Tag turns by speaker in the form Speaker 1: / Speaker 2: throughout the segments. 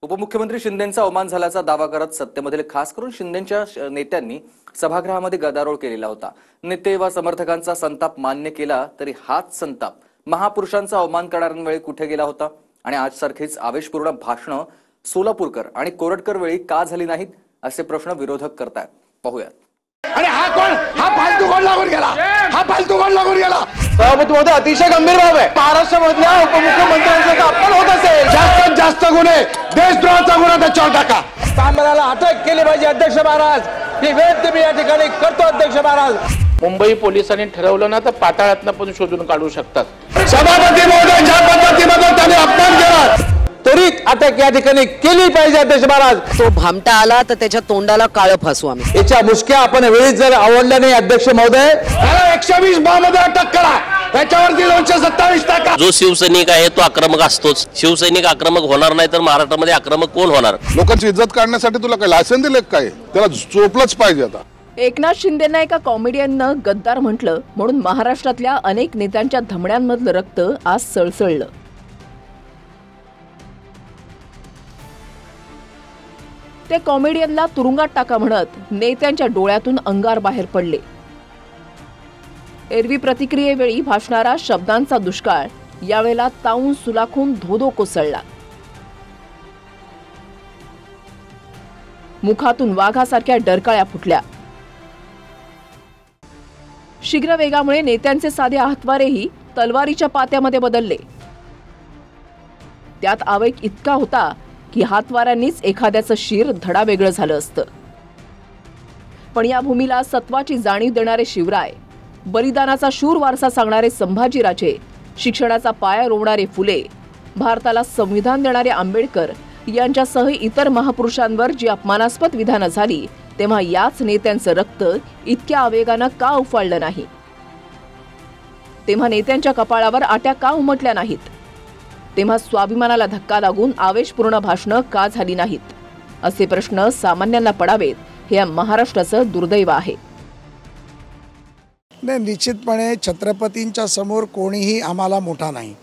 Speaker 1: उपमुख्यमंत्री शिंदेंचा अवमान झाल्याचा दावा करत सत्तेमधील खास करून शिंदेंच्या नेत्यांनी सभागृहामध्ये गदारोळ केलेला होता। नेते व समर्थकांचा संताप मान्य केला तरी हाच संताप महापुरुषांचा अवमान करणाऱ्यांवेळी कुठे गेला होता आणि आज सारखीच आवेशपूर्ण भाषणं सोलापूरकर आणि कोरटकर वेळी का झाली नाहीत असे प्रश्न विरोधक करतायत। पाहूयात।
Speaker 2: अरे हा कोण? हा फालतू कोण लागून गेला? हा फालतू कोण लागून गेला?
Speaker 3: सभापतीमध्ये अतिशय गंभीर बाब आहे। महाराष्ट्रामधल्या उपमुख्यमंत्र्यांचा अपमान होत असेल,
Speaker 2: जास्तीत जास्त गुन्हे देशद्रोहाचा गुन्हा त्याच्यावर टाका।
Speaker 3: तांबराला अटक केली पाहिजे अध्यक्ष महाराज, ही वेळ मी या ठिकाणी करतो अध्यक्ष महाराज। मुंबई पोलिसांनी ठरवलं ना तर पाताळातनं पण शोधून काढू शकतात।
Speaker 2: सभापती महोदय ज्या पद्धतीमध्ये त्यांनी अपमान केला
Speaker 3: त्वरित अटक या ठिकाणी केली पाहिजे अध्यक्ष महाराज।
Speaker 4: तो भामटा आला तर त्याच्या तोंडाला काळं फासू आम्ही।
Speaker 3: याच्या मुश्क्या आपण वेळीच जर आवडल्या नाही अध्यक्ष महोदय,
Speaker 2: त्याला 120 मध्ये अटक करा, त्याच्यावरती 227 टाका।
Speaker 5: जो शिवसैनिक आहे तो आक्रमक असतोच। शिवसैनिक आक्रमक होणार नाही तर महाराष्ट्रामध्ये आक्रमक कोण होणार?
Speaker 6: लोकांची इज्जत काढण्यासाठी तुला काय लायसन दिले काय? त्याला चोपलंच पाहिजे आता।
Speaker 7: एकनाथ शिंदेंना एका कॉमेडियननं गद्दार म्हटलं म्हणून महाराष्ट्रातल्या अनेक नेत्यांच्या धमड्यांमधलं रक्त आज सळसळलं। ते कॉमेडियनला तुरुंगात टाका म्हणत नेत्यांच्या डोळ्यातून अंगार बाहेर पडले। एरवी प्रतिक्रियेवेळी भासणारा शब्दांचा दुष्काळ यावेळेला ताऊन सुलाखून धोधो कोसळला। मुखातून वाघासारख्या डरकाळ्या फुटल्या। शीघ्र वेगामुळे नेत्यांचे साधे हातवारेही तलवारीच्या पात्यामध्ये बदलले। त्यात आवेग इतका होता की हातवाऱ्यांनीच एखाद्याचं शिर धडा वेगळं झालं असतं। पण या भूमीला सत्वाची जाणीव देणारे शिवराय, बलिदानाचा शूर वारसा सांगणारे संभाजीराजे, शिक्षणाचा पाया रोवणारे फुले, भारताला संविधान देणारे आंबेडकर यांच्यासह इतर महापुरुषांवर जी अपमानास्पद विधानं झाली तेव्हा याच नेत्यांचं रक्त इतक्या आवेगानं का उफाळलं नाही? तेव्हा नेत्यांच्या कपाळावर आट्या का उमटल्या नाहीत? तेव्हा स्वाभिमानाला धक्का लागून आवेशपूर्ण भाषणं का झाली नाहीत? असे प्रश्न सामान्यांना पडावेत हे महाराष्ट्राचं दुर्दैव आहे।
Speaker 8: निश्चितपणे छत्रपतींच्या समोर कोणीही आम्हाला मोठा नाही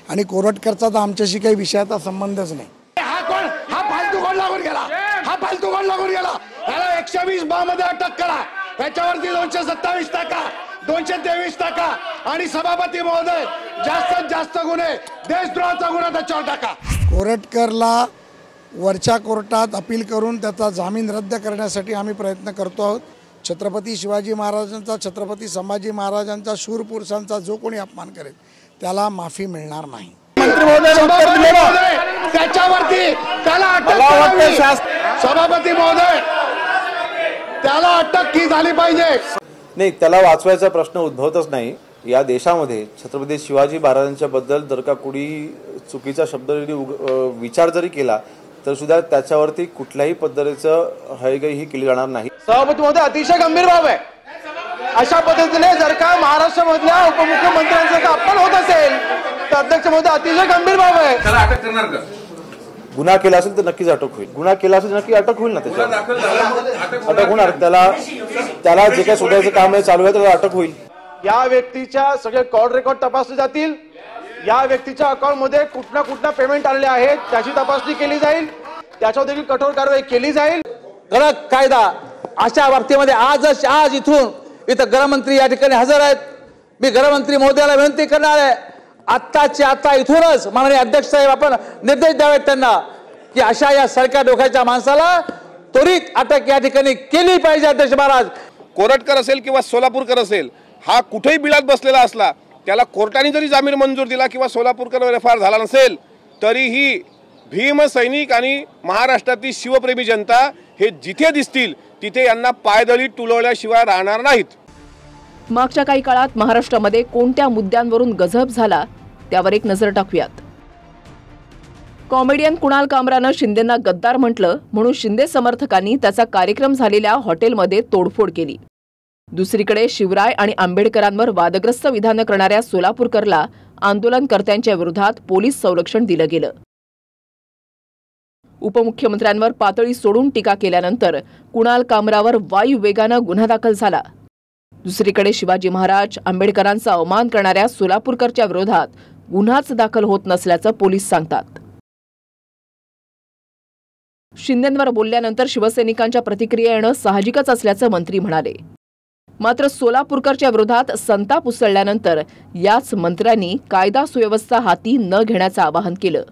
Speaker 8: आणि कोरटकरचा तर आमच्याशी काही विषयाचा संबंधच नाही।
Speaker 2: हा कोण? हा फालतू कोण लागून गेला? हा फालतू कोण लागून गेला? त्याला 120 मध्ये अटक करा, त्याच्यावरती 227 टाका, 223 टाका आणि सभापती महोदय जास्तीत जास्त गुन्हे देशद्रोहाचा गुन्हा त्याच्यावर टाका।
Speaker 8: कोरटकरला वरच्या कोर्टात अपील करून त्याचा जामीन रद्द करण्यासाठी आम्ही प्रयत्न करतो आहोत। छत्रपती शिवाजी महाराजांचा, छत्रपती संभाजी महाराजांचा, शूर पुरुषांचा जो कोणी अपमान करेल त्याला माफी मिळणार नाही।
Speaker 2: मंत्री महोदय त्याच्यावरती त्याला अटक, सभापती महोदय त्याला अटक की झाली पाहिजे।
Speaker 9: नाही, त्याला वाचवायचा प्रश्न उद्भवतच नाही। या देशामध्ये छत्रपती शिवाजी महाराजांच्या बद्दल जर का कुणी चुकीचा शब्द विचार जरी केला तर सुद्धा त्याच्यावरती कुठल्याही पद्धतीचं हयगयही केली जाणार नाही।
Speaker 3: सभापतीमध्ये अतिशय गंभीर बाब आहे। अशा पद्धतीने जर का महाराष्ट्रामधल्या उपमुख्यमंत्र्यांचा अपमान होत असेल तर अध्यक्ष महोदय अतिशय गंभीर बाब आहे।
Speaker 6: त्याला अटक करणार का?
Speaker 9: गुन्हा केला असेल तर नक्कीच अटक होईल। गुन्हा केला असेल नक्की अटक होईल ना, त्याच्यावर अटक होणार। त्याला जे काही शोधायचं काम आहे चालू आहे त्याला अटक होईल।
Speaker 3: या व्यक्तीच्या सगळे कॉल रेकॉर्ड तपासले जातील। या व्यक्तीच्या अकाउंट मध्ये कुठना पेमेंट आलेले आहेत त्याची तपासणी केली जाईल, त्याच्यावर देखील कठोर कारवाई केली जाईल। कडक कायदा अशा बाबतीमध्ये आज इथं गृहमंत्री या ठिकाणी हजर आहेत। मी गृहमंत्री महोदयाला विनंती करणार आहे, आत्ताच्या आता इथूनच माननीय अध्यक्ष साहेब आपण निर्देश द्यावेत त्यांना की अशा या सरकार डोक्याच्या माणसाला त्वरित अटक या ठिकाणी केली पाहिजे अध्यक्ष महाराज।
Speaker 6: कोरटकर असेल किंवा सोलापूरकर असेल, हा कुठेही बिळात बसलेला असला त्याला कोर्टाने जरी जामीन मंजूर दिला किंवा सोलापूरकर एफआयआर झाला नसेल तरीही भीमसैनिक आणि महाराष्ट्रातील शिवप्रेमी जनता हे जिथे दिसतील तिथे यांना पायदळी तुलवल्याशिवाय राहणार नाहीत।
Speaker 7: मागच्या काही काळात महाराष्ट्रामध्ये कोणत्या मुद्द्यांवरून गजब झाला त्यावर एक नजर टाकूयात। कॉमेडियन कुणाल कामरानं शिंदेंना गद्दार म्हटलं म्हणून शिंदे समर्थकांनी त्याचा कार्यक्रम झालेल्या हॉटेलमध्ये तोडफोड केली। दुसरीकडे शिवराय आणि आंबेडकरांवर वादग्रस्त विधानं करणाऱ्या सोलापूरकरला आंदोलनकर्त्यांच्या विरोधात पोलीस संरक्षण दिलं गेलं। उपमुख्यमंत्र्यांवर पातळी सोडून टीका केल्यानंतर कुणाल कामरावर वायू वेगानं गुन्हा दाखल झाला। दुसरीकडे शिवाजी महाराज, आंबेडकरांचा अवमान करणाऱ्या सोलापूरकरच्या विरोधात गुन्हाच दाखल होत नसल्याचं पोलीस सांगतात। शिंदेंवर बोलल्यानंतर शिवसैनिकांच्या प्रतिक्रिया येणं साहजिकच असल्याचं मंत्री म्हणाले. मात्र सोलापूरकरच्या विरोधात संताप उसळल्यानंतर याच मंत्र्यांनी कायदा सुव्यवस्था हाती न घेण्याचं आवाहन केलं.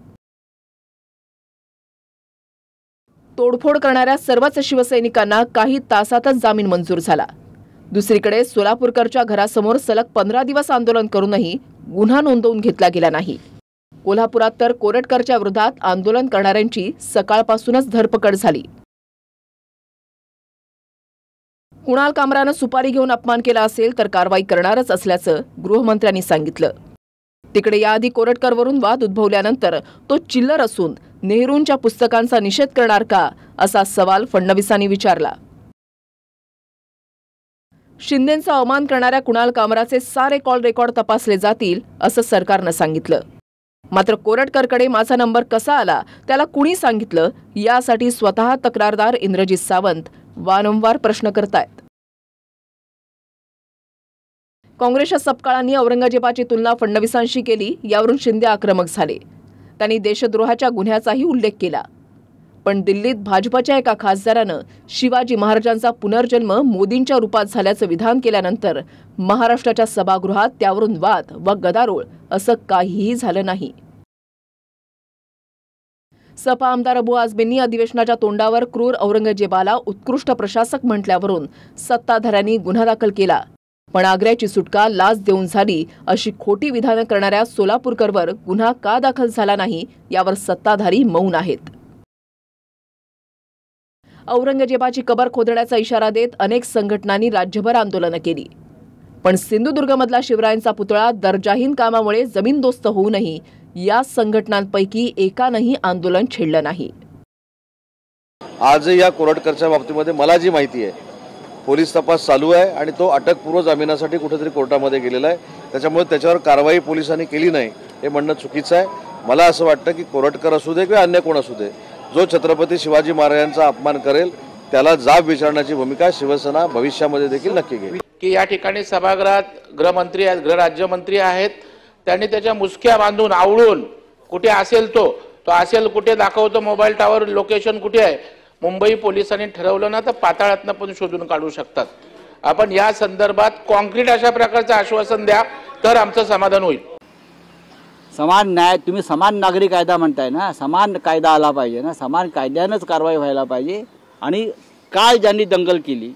Speaker 7: तोडफोड करणाऱ्या सर्वच शिवसैनिकांना काही तासातच जामीन मंजूर झाला. दुसरीकडे सोलापूरकरच्या घरासमोर सलग 15 दिवस आंदोलन करूनही गुन्हा नोंदवून घेतला गेला नाही. कोल्हापुरात तर कोरटकरच्या विरोधात आंदोलन करणाऱ्यांची सकाळपासूनच धरपकड झाली. कुणाल कामरानं सुपारी घेऊन अपमान केला असेल तर कारवाई करणारच असल्याचं गृहमंत्र्यांनी सांगितलं. तिकडे याआधी कोरटकरवरून वाद उद्भवल्यानंतर तो चिल्लर असून नेहरूंच्या पुस्तकांचा निषेध करणार का, असा सवाल फडणवीसांनी विचारला. शिंदेंचा अवमान करणाऱ्या कुणाल कामराचे सारे कॉल रेकॉर्ड तपासले जातील असं सरकारनं सांगितलं. मात्र कोरटकरकडे माझा नंबर कसा आला, त्याला कुणी सांगितलं, यासाठी स्वतः तक्रारदार इंद्रजित सावंत वारंवार प्रश्न करतायत. काँग्रेसच्या सपकाळांनी औरंगजेबाची तुलना फडणवीसांशी केली. यावरून शिंदे आक्रमक झाले. त्यांनी देशद्रोहाच्या गुन्ह्याचाही उल्लेख केला. पण दिल्लीत भाजपच्या एका खासदारानं शिवाजी महाराजांचा पुनर्जन्म मोदींच्या रूपात झाल्याचं विधान केल्यानंतर महाराष्ट्राच्या सभागृहात त्यावरून वाद व गदारोळ असं काहीही झालं नाही. सपा आमदार अबू आझमींनी अधिवेशनाच्या तोंडावर क्रूर औरंगजेबाला उत्कृष्ट प्रशासक म्हटल्यावरून सत्ताधाऱ्यांनी गुन्हा दाखल केला. पण आग्र्याची सुटका लाच देऊन झाली अशी खोटी विधानं करणाऱ्या सोलापूरकरवर गुन्हा का दाखल झाला नाही, यावर सत्ताधारी मौन आहेत. औरंगजेबाची कबर खोदण्याचा इशारा देत अनेक संघटनांनी राज्यभर आंदोलनं केली. पण सिंधुदुर्गमधला शिवरायांचा पुतळा दर्जाहीन कामामुळे जमीनदोस्त होऊनही या संघटनांपैकी एकानंही आंदोलन छेडलं नाही.
Speaker 10: आज या कोरटकरच्या बाबतीमध्ये मला जी माहिती आहे, पोलीस तपास चालू आहे आणि तो अटकपूर्व जामिनासाठी कुठेतरी कोर्टामध्ये गेलेला आहे. त्याच्यामुळे त्याच्यावर कारवाई पोलिसांनी केली नाही हे म्हणणं चुकीचं आहे. मला असं वाटतं की कोरटकर असू दे किंवा अन्य कोण असू दे, जो छत्रपती शिवाजी महाराजांचा अपमान करेल त्याला जाब विचारण्याची भूमिका शिवसेना भविष्यामध्ये देखील नक्की घेईल.
Speaker 11: की या ठिकाणी सभागृहात गृहमंत्री आहेत, गृहराज्यमंत्री आहेत, त्यांनी त्याच्या मुसक्या बांधून आवळून कुठे असेल तो असेल कुठे दाखवतो, मोबाईल टॉवर लोकेशन कुठे आहे. मुंबई पोलिसांनी ठरवलं ना तर पाताळातनं पण शोधून काढू शकतात. आपण या संदर्भात कॉन्क्रीट अशा प्रकारचं आश्वासन द्या तर आमचं समाधान होईल.
Speaker 12: समान न्याय, तुम्ही समान नागरी कायदा म्हणताय ना, समान कायदा आला पाहिजे ना, समान कायद्यानंच कारवाई व्हायला पाहिजे. आणि काल ज्यांनी दंगल केली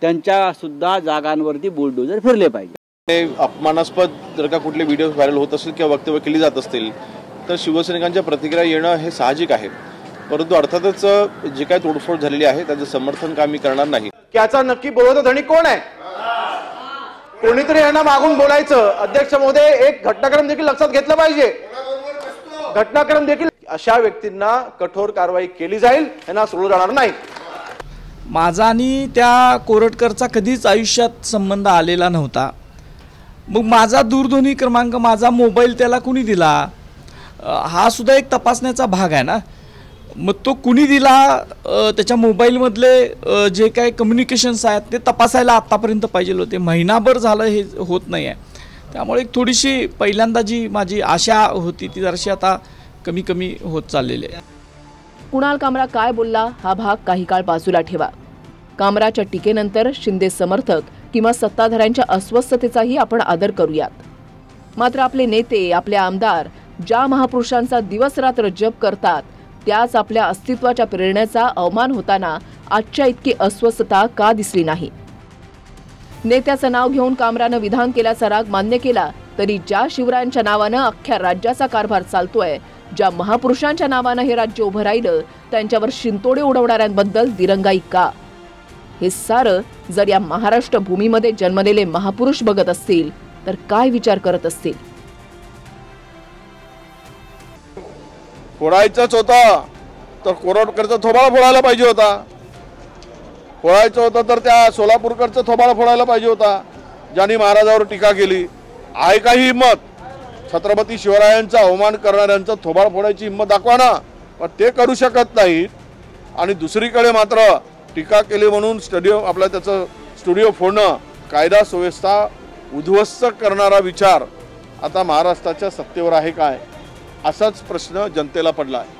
Speaker 12: त्यांच्या सुद्धा जागांवरती बुलडोजर फिरले पाहिजे.
Speaker 9: अपमानास्पद जर का कुठले व्हिडिओ व्हायरल होत असतील किंवा वक्तव्य केली जात असतील तर शिवसैनिकांच्या प्रतिक्रिया येणं हे साहजिक आहे. परंतु अर्थातच जे काही तोडफोड झालेली आहे त्याचं समर्थन का मी करणार नाही.
Speaker 3: त्याचा नक्की बोलवतो धणी कोण आहे? कोणीतरी यांना मागून बोलायचं. अध्यक्ष महोदय, एक घटनाक्रम देखील लक्षात घेतला पाहिजे. घटनाक्रम देखील अशा व्यक्तींना कठोर कारवाई केली जाईल, यांना सोडलं जाणार नाही.
Speaker 13: माझा आणि त्या कोरटकरचा कधीच आयुष्यात संबंध आलेला नव्हता. मग माझा दूरध्वनी क्रमांक, माझा मोबाईल त्याला कुणी दिला, हा सुद्धा एक तपासण्याचा भाग आहे ना. मग तो कुणी दिला, त्याच्या मोबाईलमधले जे काही कम्युनिकेशन्स आहेत ते तपासायला आत्तापर्यंत पाहिजे होते. महिनाभर झालं हे होत नाही आहे. त्यामुळे एक थोडीशी पहिल्यांदा जी माझी आशा होती ती जराशी आता कमी कमी होत चाललेली आहे.
Speaker 7: कुणाल कामरा काय बोलला हा भाग काही काळ बाजूला ठेवा. कामराच्या टीकेनंतर शिंदे समर्थक किंवा सत्ताधाऱ्यांच्या अस्वस्थतेचाही आपण आदर करूयात. मात्र आपले नेते, आपले आमदार ज्या महापुरुषांचा दिवस रात्र जप करतात त्याच आपल्या अस्तित्वाच्या प्रेरणेचा अवमान होताना आजच्या इतकी अस्वस्थता का दिसली नाही? नेत्याचं नाव घेऊन कामरानं विधान केल्याचा राग मान्य केला तरी ज्या शिवरायांच्या नावानं अख्ख्या राज्याचा कारभार चालतोय, ज्या महापुरुषांच्या नावानं हे राज्य उभं राहिलं, त्यांच्यावर शिंतोडे उडवणाऱ्यांबद्दल दिरंगाई का? हे सारं जर या महाराष्ट्र भूमीमध्ये जन्मलेले महापुरुष बघत असतील तर काय विचार करत असतील?
Speaker 6: फोडायचंच होता तर कोरटकरचा थोबाळा फोडायला पाहिजे होता. फोडायचं होतं तर त्या सोलापूरकरचा थोबाळा फोडायला पाहिजे होता, ज्यांनी महाराजावर टीका केली. आहे काही हिंमत? छत्रपती शिवरायांचा अवमान करणाऱ्यांचा थोबाळ फोडायची हिंमत दाखवा ना. पण ते करू शकत नाहीत. आणि दुसरीकडे मात्र टीका केली म्हणून त्याचं स्टुडिओ फोडणं, कायदा सुव्यवस्था उद्ध्वस्त करणारा विचार आता महाराष्ट्राच्या सत्तेवर आहे काय, असाच प्रश्न जनतेला पडला आहे.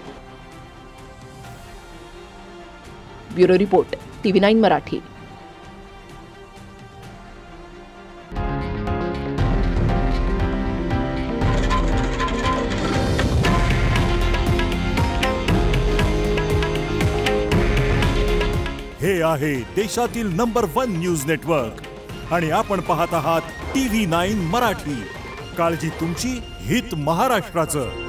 Speaker 7: Bureau report TV9 Marathi.
Speaker 14: हे आहे देशातील नंबर 1 न्यूज नेटवर्क आणि आपण पाहत आहात TV9 मराठी. काळजी तुमची, हित महाराष्ट्राचं.